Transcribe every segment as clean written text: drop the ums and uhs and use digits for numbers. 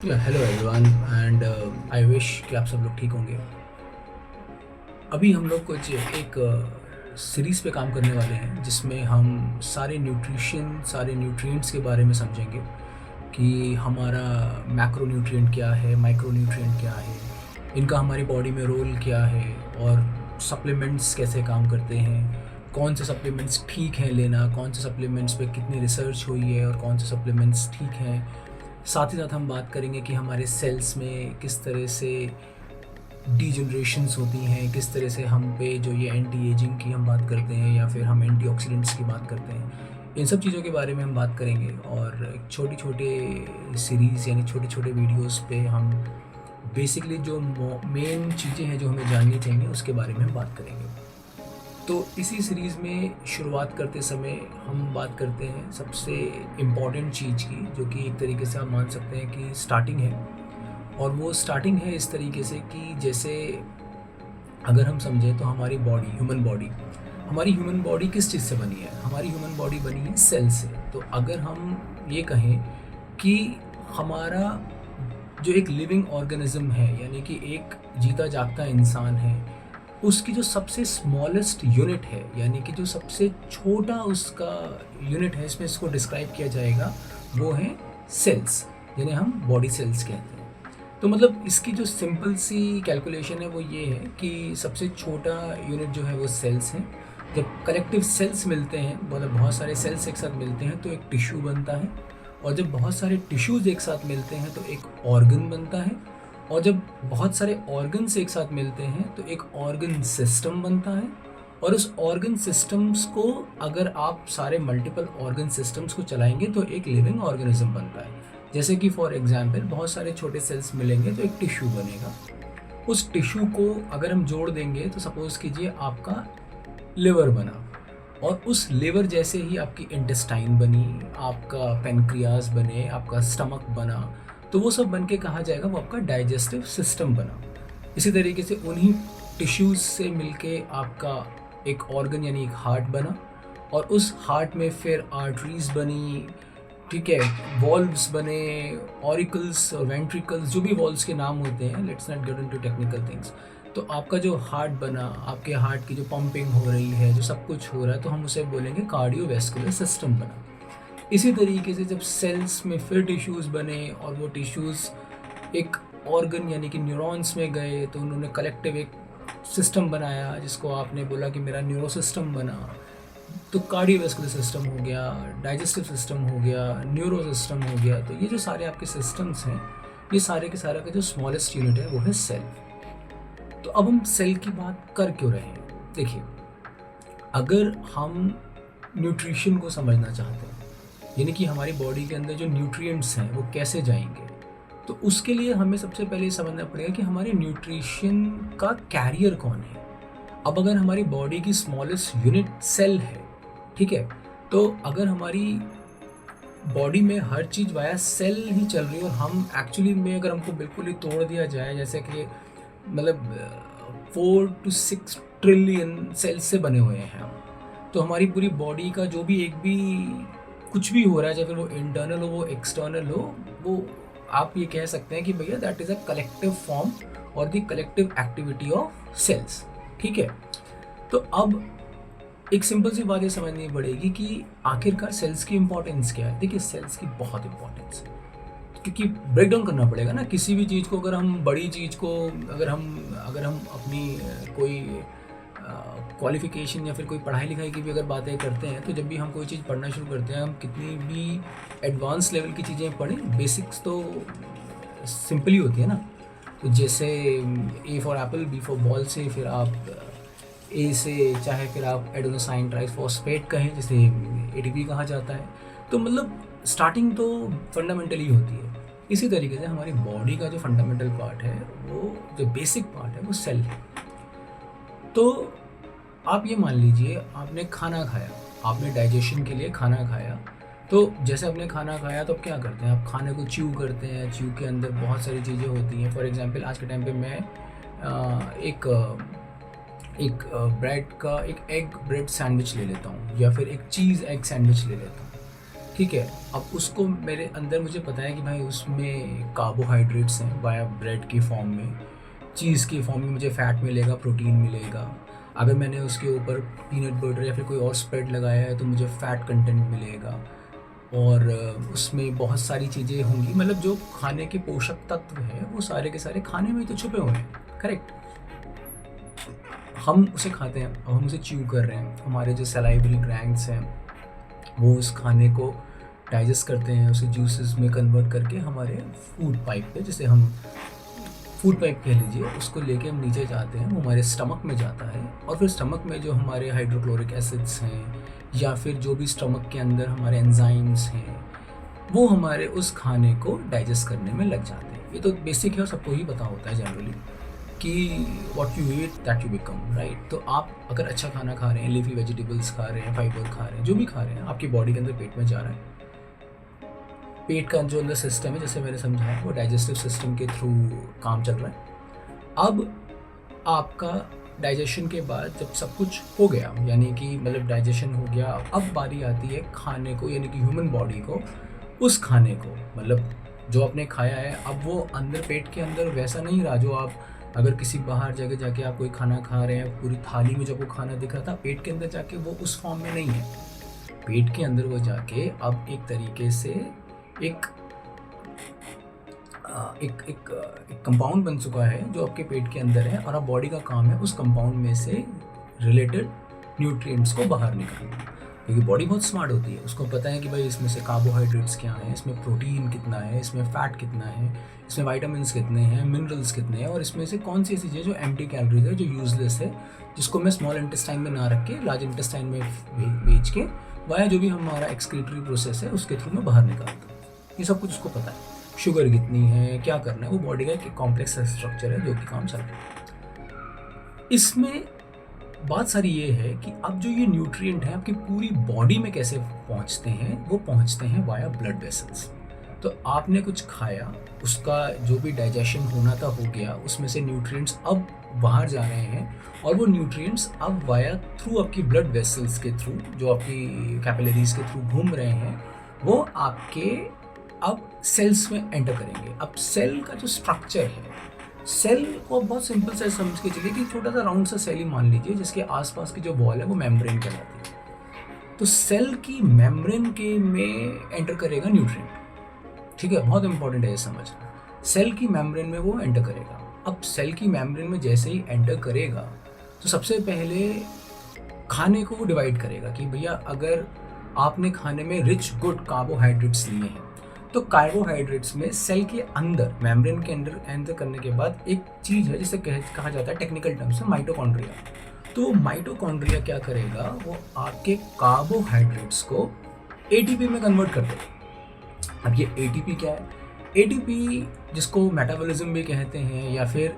Hello everyone and I wish कि आप सब लोग ठीक होंगे। अभी हम लोग कुछ एक सीरीज़ पे काम करने वाले हैं जिसमें हम सारे न्यूट्रिएंट्स के बारे में समझेंगे कि हमारा मैक्रो न्यूट्रिएंट क्या है, माइक्रो न्यूट्रिएंट क्या है, इनका हमारी बॉडी में रोल क्या है और सप्लीमेंट्स कैसे काम करते हैं, कौन से सप्लीमेंट्स ठीक हैं लेना, कौन से सप्लीमेंट्स पे कितनी रिसर्च हुई है और कौन से सप्लीमेंट्स ठीक हैं। साथ ही साथ हम बात करेंगे कि हमारे सेल्स में किस तरह से डीजनरेशंस होती हैं, किस तरह से हम पे जो ये एंटी एजिंग की हम बात करते हैं या फिर हम एंटीऑक्सीडेंट्स की बात करते हैं, इन सब चीज़ों के बारे में हम बात करेंगे। और एक छोटे छोटे सीरीज़ यानी छोटे छोटे वीडियोस पे हम बेसिकली जो मेन चीज़ें हैं जो हमें जाननी चाहिए उसके बारे में हम बात करेंगे। तो इसी सीरीज़ में शुरुआत करते समय हम बात करते हैं सबसे इम्पॉर्टेंट चीज़ की, जो कि एक तरीके से आप मान सकते हैं कि स्टार्टिंग है। और वो स्टार्टिंग है इस तरीके से कि जैसे अगर हम समझें तो हमारी ह्यूमन बॉडी किस चीज़ से बनी है? हमारी ह्यूमन बॉडी बनी है सेल से। तो अगर हम ये कहें कि हमारा जो एक लिविंग ऑर्गेनिज्म है यानी कि एक जीता जागता इंसान है, उसकी जो सबसे स्मॉलेस्ट यूनिट है यानी कि जो सबसे छोटा उसका यूनिट है, इसमें इसको डिस्क्राइब किया जाएगा, वो है सेल्स, यानी हम बॉडी सेल्स कहते हैं। तो मतलब इसकी जो सिंपल सी कैलकुलेशन है वो ये है कि सबसे छोटा यूनिट जो है वो सेल्स हैं। जब कलेक्टिव सेल्स मिलते हैं, मतलब बहुत सारे सेल्स एक साथ मिलते हैं तो एक टिश्यू बनता है, और जब बहुत सारे टिश्यूज़ एक साथ मिलते हैं तो एक ऑर्गन बनता है, और जब बहुत सारे ऑर्गन्स एक साथ मिलते हैं तो एक ऑर्गन सिस्टम बनता है। और उस ऑर्गन सिस्टम्स को अगर आप सारे मल्टीपल ऑर्गन सिस्टम्स को चलाएंगे तो एक लिविंग ऑर्गेनिज्म बनता है। जैसे कि फॉर एग्जांपल बहुत सारे छोटे सेल्स मिलेंगे तो एक टिश्यू बनेगा। उस टिश्यू को अगर हम जोड़ देंगे तो सपोज कीजिए आपका लिवर बना, और उस लिवर जैसे ही आपकी इंटेस्टाइन बनी, आपका पेनक्रियाज बने, आपका स्टमक बना, तो वो सब बन के कहा जाएगा वो आपका डाइजेस्टिव सिस्टम बना। इसी तरीके से उन्हीं टिश्यूज़ से मिलके आपका एक ऑर्गन यानी एक हार्ट बना, और उस हार्ट में फिर आर्टरीज बनी, ठीक है, वॉल्व्स बने, ऑरिकल्स और वेंट्रिकल्स, जो भी वॉल्व्स के नाम होते हैं, let's not get into technical things. तो आपका जो हार्ट बना, आपके हार्ट की जो पंपिंग हो रही है, जो सब कुछ हो रहा है, तो हम उसे बोलेंगे कार्डियोवैस्कुलर सिस्टम बना। इसी तरीके से जब सेल्स में फिर टिश्यूज़ बने और वो टिश्यूज़ एक ऑर्गन यानी कि न्यूरॉन्स में गए तो उन्होंने कलेक्टिव एक सिस्टम बनाया, जिसको आपने बोला कि मेरा न्यूरो सिस्टम बना। तो कार्डियोवैस्कुलर सिस्टम हो गया, डाइजेस्टिव सिस्टम हो गया, न्यूरो सिस्टम हो गया। तो ये जो सारे आपके सिस्टम्स हैं, ये सारे के सारे का जो स्मॉलेस्ट यूनिट है वो है सेल। तो अब हम सेल की बात कर क्यों रहे हैं? देखिए, अगर हम न्यूट्रिशन को समझना चाहते हैं, यानी कि हमारी बॉडी के अंदर जो न्यूट्रिएंट्स हैं वो कैसे जाएंगे, तो उसके लिए हमें सबसे पहले ये समझना पड़ेगा कि हमारे न्यूट्रिशन का कैरियर कौन है। अब अगर हमारी बॉडी की स्मॉलेस्ट यूनिट सेल है, ठीक है, तो अगर हमारी बॉडी में हर चीज़ वाया सेल ही चल रही है और हम एक्चुअली में अगर हमको बिल्कुल ही तोड़ दिया जाए, जैसे कि मतलब 4 to 6 ट्रिलियन सेल्स से बने हुए हैं हम, तो हमारी पूरी बॉडी का जो भी एक भी कुछ भी हो रहा है, चाहे फिर वो इंटरनल हो वो एक्सटर्नल हो, वो आप ये कह सकते हैं कि भैया that is a collective form और the collective activity of cells, ठीक है। तो अब एक सिंपल सी बात ये समझनी पड़ेगी कि आखिरकार सेल्स की इंपॉर्टेंस क्या है। देखिए, सेल्स की बहुत इंपॉर्टेंस है, क्योंकि ब्रेक डाउन करना पड़ेगा ना किसी भी चीज़ को। अगर हम बड़ी चीज़ को अगर हम अपनी कोई क्वालिफिकेशन या फिर कोई पढ़ाई लिखाई की भी अगर बातें करते हैं, तो जब भी हम कोई चीज़ पढ़ना शुरू करते हैं, हम कितनी भी एडवांस लेवल की चीज़ें पढ़ें, बेसिक्स तो सिंपल ही होती है ना। तो जैसे A for apple, B for ball से फिर आप ए से चाहे फिर आप एडेनोसाइन ट्राइफॉस्फेट कहें, जिसे एटीपी कहा जाता है। तो मतलब स्टार्टिंग तो फंडामेंटली होती है। इसी तरीके से हमारी बॉडी का जो फंडामेंटल पार्ट है, वो जो बेसिक पार्ट है, वो सेल है। तो आप ये मान लीजिए, आपने खाना खाया, आपने डाइजेशन के लिए खाना खाया, तो जैसे आपने खाना खाया तो क्या करते हैं, आप खाने को च्यू करते हैं। च्यू के अंदर बहुत सारी चीज़ें होती हैं। फॉर एग्जांपल आज के टाइम पे मैं एक ब्रेड का एक एग ब्रेड सैंडविच ले लेता हूँ, या फिर एक चीज़ एग सैंडविच ले लेता हूँ, ठीक है। अब उसको मेरे अंदर मुझे पता है कि भाई उसमें कार्बोहाइड्रेट्स हैं वाया ब्रेड की फॉर्म में, चीज़ की फॉर्म में मुझे फ़ैट मिलेगा, प्रोटीन मिलेगा। अगर मैंने उसके ऊपर पीनट बटर या फिर कोई और स्प्रेड लगाया है तो मुझे फ़ैट कंटेंट मिलेगा। और उसमें बहुत सारी चीज़ें होंगी, मतलब जो खाने के पोषक तत्व हैं वो सारे के सारे खाने में ही तो छुपे हुए हैं, करेक्ट। हम उसे खाते हैं, अब हम उसे च्यू कर रहे हैं, हमारे जो सलाइवरी ग्लैंड्स हैं वो उस खाने को डाइजेस्ट करते हैं, उसे जूसेस में कन्वर्ट करके हमारे फूड पाइप पे, जिसे हम फूड पाइप कह लीजिए, उसको लेके हम नीचे जाते हैं, वो हमारे स्टमक में जाता है। और फिर स्टमक में जो हमारे हाइड्रोक्लोरिक एसिड्स हैं या फिर जो भी स्टमक के अंदर हमारे एंजाइम्स हैं वो हमारे उस खाने को डाइजेस्ट करने में लग जाते हैं। ये तो बेसिक है और सबको ही पता होता है जनरली कि what you eat that you become, right. तो आप अगर अच्छा खाना खा रहे हैं, लीफी वेजिटेबल्स खा रहे हैं, फाइबर खा रहे हैं, जो भी खा रहे हैं, आपकी बॉडी के अंदर पेट में जा रहा है। पेट का जो अंदर सिस्टम है, जैसे मैंने समझाया, वो डाइजेस्टिव सिस्टम के थ्रू काम चल रहा है। अब आपका डाइजेशन के बाद जब सब कुछ हो गया, यानी कि मतलब डाइजेशन हो गया, अब बारी आती है खाने को, यानी कि ह्यूमन बॉडी को उस खाने को, मतलब जो आपने खाया है, अब वो अंदर पेट के अंदर वैसा नहीं रहा जो आप अगर किसी बाहर जगह जाके आप कोई खाना खा रहे हैं, पूरी थाली में जो आपको खाना दिख रहा था, पेट के अंदर जाके वो उस फॉर्म में नहीं है। पेट के अंदर वो जाके अब एक तरीके से एक कंपाउंड बन चुका है जो आपके पेट के अंदर है, और अब बॉडी का काम है उस कंपाउंड में से रिलेटेड न्यूट्रिएंट्स को बाहर निकालना। क्योंकि बॉडी बहुत स्मार्ट होती है, उसको पता है कि भाई इसमें से कार्बोहाइड्रेट्स क्या हैं, इसमें प्रोटीन कितना है, इसमें फ़ैट कितना है, इसमें वाइटामिन्स कितने हैं, मिनरल्स कितने हैं, और इसमें से कौन सी ऐसी चीज़ है जो एम्प्टी कैलोरीज है, जो यूजलेस है, जिसको मैं स्मॉल इंटेस्टाइन में ना रख के लार्ज इंटेस्टाइन में बेच के वाया जो भी हमारा एक्सक्रीटरी प्रोसेस है उसके थ्रू मैं बाहर निकालता हूँ। ये सब कुछ उसको पता है। शुगर कितनी है, क्या करना है, वो बॉडी का एक कॉम्प्लेक्स स्ट्रक्चर है जो कि काम चल रहा है। इसमें बात सारी ये है कि अब जो ये न्यूट्रिएंट है आपकी पूरी बॉडी में कैसे पहुंचते हैं, वो पहुंचते हैं वाया ब्लड वेसल्स। तो आपने कुछ खाया, उसका जो भी डाइजेशन होना था हो गया, उसमें से न्यूट्रिएंट्स अब बाहर जा रहे हैं, और वो न्यूट्रिएंट्स अब वाया थ्रू आपकी ब्लड वेसल्स के थ्रू, जो आपकी कैपिलरीज के थ्रू घूम रहे हैं, वो आपके अब सेल्स में एंटर करेंगे। अब सेल का जो स्ट्रक्चर है, सेल को बहुत सिंपल से समझ के चलिए कि छोटा सा राउंड सा सेल ही मान लीजिए, जिसके आसपास की जो वॉल है वो मेम्ब्रेन कहलाती है। तो सेल की मेम्ब्रेन के में एंटर करेगा न्यूट्रिएंट, ठीक है, बहुत इंपॉर्टेंट है ये समझना। सेल की मेम्ब्रेन में वो एंटर करेगा। अब सेल की मेम्ब्रेन में जैसे ही एंटर करेगा तो सबसे पहले खाने को वो डिवाइड करेगा कि भैया अगर आपने खाने में रिच गुड कार्बोहाइड्रेट्स लिए हैं, तो कार्बोहाइड्रेट्स में सेल के अंदर मेम्ब्रेन के अंदर एंटर करने के बाद एक चीज़ है जिसे कहा जाता है टेक्निकल टर्म से माइटोकॉन्ड्रिया। तो माइटोकॉन्ड्रिया क्या करेगा, वो आपके कार्बोहाइड्रेट्स को एटीपी में कन्वर्ट कर देगा। अब ये एटीपी क्या है, एटीपी जिसको मेटाबॉलिज्म भी कहते हैं, या फिर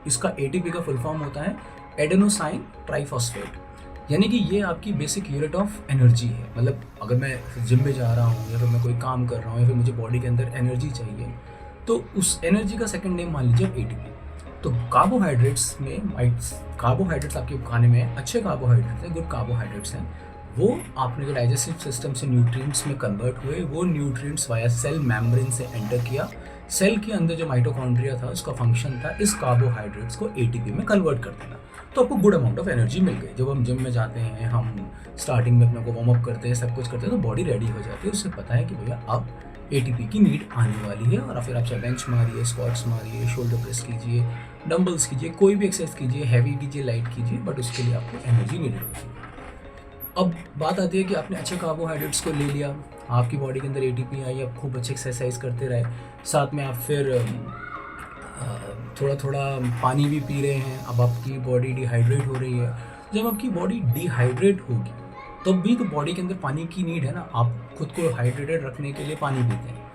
इसका एटीपी का फुल फॉर्म होता है एडेनोसाइन ट्राइफॉस्फेट, यानी कि ये आपकी बेसिक यूनिट ऑफ एनर्जी है। मतलब अगर मैं जिम में जा रहा हूँ या फिर मैं कोई काम कर रहा हूँ या फिर मुझे बॉडी के अंदर एनर्जी चाहिए, तो उस एनर्जी का सेकंड नेम मान लीजिए एटीपी। तो कार्बोहाइड्रेट्स में कार्बोहाइड्रेट्स आपके खाने में अच्छे कार्बोहाइड्रेट्स हैं, गुड कार्बोहाइड्रेट्स हैं, वो आपने जो डाइजेस्टिव सिस्टम से न्यूट्रिएंट्स में कन्वर्ट हुए, वो न्यूट्रिएंट्स वाया सेल मेम्ब्रेन से एंटर किया। सेल के अंदर जो माइटोकॉन्ड्रिया था उसका फंक्शन था इस कार्बोहाइड्रेट्स को एटीपी में कन्वर्ट कर देना। तो आपको गुड अमाउंट ऑफ एनर्जी मिल गई। जब हम जिम में जाते हैं, हम स्टार्टिंग में अपने को वार्म अप करते हैं, सब कुछ करते हैं, तो बॉडी रेडी हो जाती है, उससे पता है कि भैया अब एटीपी की नीड आने वाली है। और फिर आप चाहे बेंच मारिए, स्क्वाट्स मारिए, शोल्डर प्रेस कीजिए, डंबल्स कीजिए, कोई भी एक्सरसाइज कीजिए, हैवी कीजिए, लाइट कीजिए, बट उसके लिए आपको एनर्जी नीडेड होगी। अब बात आती है कि आपने अच्छे कार्बोहाइड्रेट्स को ले लिया, आपकी बॉडी के अंदर एटीपी आई, आप खूब अच्छे एक्सरसाइज करते रहे, साथ में आप फिर थोड़ा थोड़ा पानी भी पी रहे हैं, अब आपकी बॉडी डिहाइड्रेट हो रही है। जब आपकी बॉडी डिहाइड्रेट होगी तब भी तो बॉडी के अंदर पानी की नीड है ना, आप खुद को हाइड्रेटेड रखने के लिए पानी पीते हैं,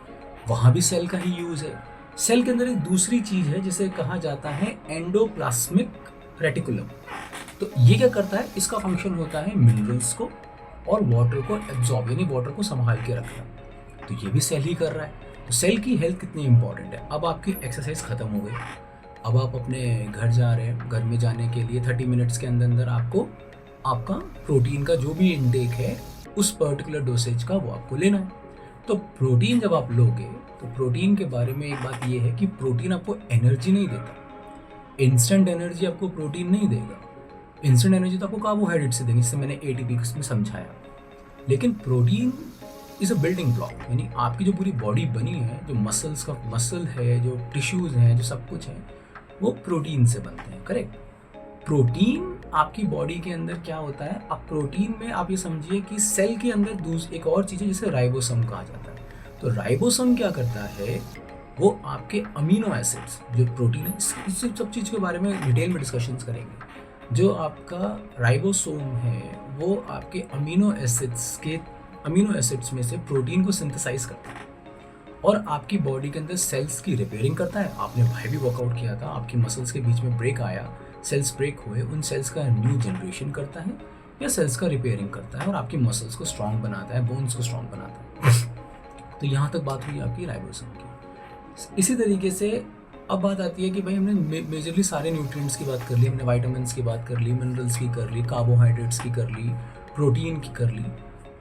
वहाँ भी सेल का ही यूज़ है। सेल के अंदर एक दूसरी चीज़ है जिसे कहा जाता है एंडोप्लाज्मिक रेटिकुलम। तो ये क्या करता है, इसका फंक्शन होता है मिनरल्स को और वाटर को एब्जॉर्ब, यानी वाटर को संभाल के रखना। तो ये भी सेल ही कर रहा है। तो सेल की हेल्थ कितनी इंपॉर्टेंट है। अब आपकी एक्सरसाइज ख़त्म हो गई, अब आप अपने घर जा रहे हैं, घर में जाने के लिए 30 मिनट्स के अंदर अंदर आपको आपका प्रोटीन का जो भी इनटेक है उस पर्टिकुलर डोसेज का वो आपको लेना है। तो प्रोटीन जब आप लोगे तो प्रोटीन के बारे में एक बात ये है कि प्रोटीन आपको एनर्जी नहीं देता। इंस्टेंट एनर्जी आपको प्रोटीन नहीं देगा। इंस्टेंट एनर्जी तो आपको कार्बोहाइड्रेट से देंगे, जिससे मैंने एटीपी में समझाया। लेकिन protein is a building block, यानी आपकी जो पूरी बॉडी बनी है, जो मसल है, जो टिश्यूज़ हैं, जो सब कुछ है, वो प्रोटीन से बनते हैं। करेक्ट। प्रोटीन आपकी बॉडी के अंदर क्या होता है, अब प्रोटीन में आप ये समझिए कि सेल के अंदर एक और चीज़ है जिसे राइबोसोम कहा जाता है। तो राइबोसोम क्या करता है, वो आपके अमीनो एसिड्स, जो प्रोटीन है, इस सब चीज़ के बारे में डिटेल में डिस्कशंस करेंगे। जो आपका राइबोसोम है वो आपके अमीनो एसिड्स में से प्रोटीन को सिंथेसाइज करता है और आपकी बॉडी के अंदर सेल्स की रिपेयरिंग करता है। आपने भाई भी वर्कआउट किया था, आपकी मसल्स के बीच में ब्रेक आया, सेल्स ब्रेक हुए, उन सेल्स का न्यू जनरेशन करता है या सेल्स का रिपेयरिंग करता है और आपकी मसल्स को स्ट्रॉन्ग बनाता है, बोन्स को स्ट्रॉन्ग बनाता है। तो यहाँ तक बात हुई आपकी राइबोसोम की। इसी तरीके से अब बात आती है कि भाई हमने मेजरली सारे न्यूट्रिएंट्स की बात कर ली, हमने वाइटामिन्स की बात कर ली, मिनरल्स की कर ली, कार्बोहाइड्रेट्स की कर ली, प्रोटीन की कर ली।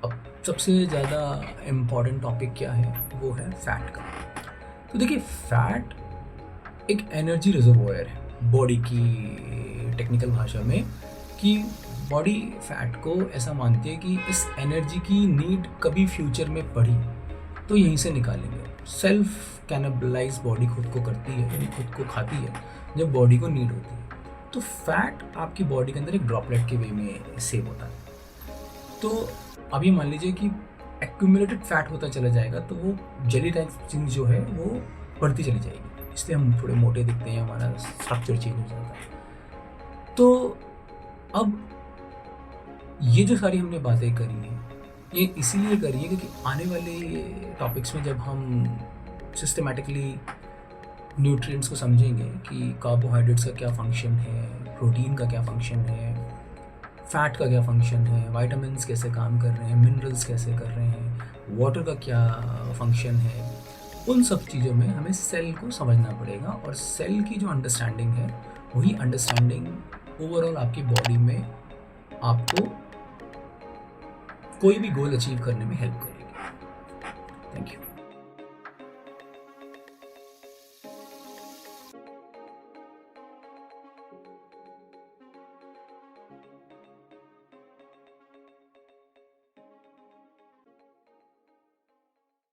अब सबसे ज़्यादा इम्पॉर्टेंट टॉपिक क्या है, वो है फैट का। तो देखिए, फैट एक एनर्जी रिजर्वोयर है बॉडी की टेक्निकल भाषा में, कि बॉडी फैट को ऐसा मानती है कि इस एनर्जी की नीड कभी फ्यूचर में पड़ी तो यहीं से निकालेंगे। सेल्फ कैनिबलाइज बॉडी खुद को करती है, यानी खुद को खाती है जब बॉडी को नीड होती है। तो फैट आपकी बॉडी के अंदर एक ड्रॉपलेट के वे में सेव होता है। तो अभी मान लीजिए कि एक्यूमुलेटेड फैट होता चला जाएगा तो वो जेली टाइप चीज जो है वो बढ़ती चली जाएगी, इसलिए हम थोड़े मोटे दिखते हैं, हमारा स्ट्रक्चर चेंज हो जाता है। तो अब ये जो सारी हमने बातें करी हैं, ये इसीलिए करी है क्योंकि आने वाले टॉपिक्स में जब हम सिस्टमेटिकली न्यूट्रिएंट्स को समझेंगे कि कार्बोहाइड्रेट्स का क्या फंक्शन है, प्रोटीन का क्या फंक्शन है, फैट का क्या फंक्शन है, वाइटामिन्स कैसे काम कर रहे हैं, मिनरल्स कैसे कर रहे हैं, वाटर का क्या फंक्शन है, उन सब चीज़ों में हमें सेल को समझना पड़ेगा। और सेल की जो अंडरस्टैंडिंग है वही अंडरस्टैंडिंग ओवरऑल आपकी बॉडी में आपको कोई भी गोल अचीव करने में हेल्प करेगी। Thank you.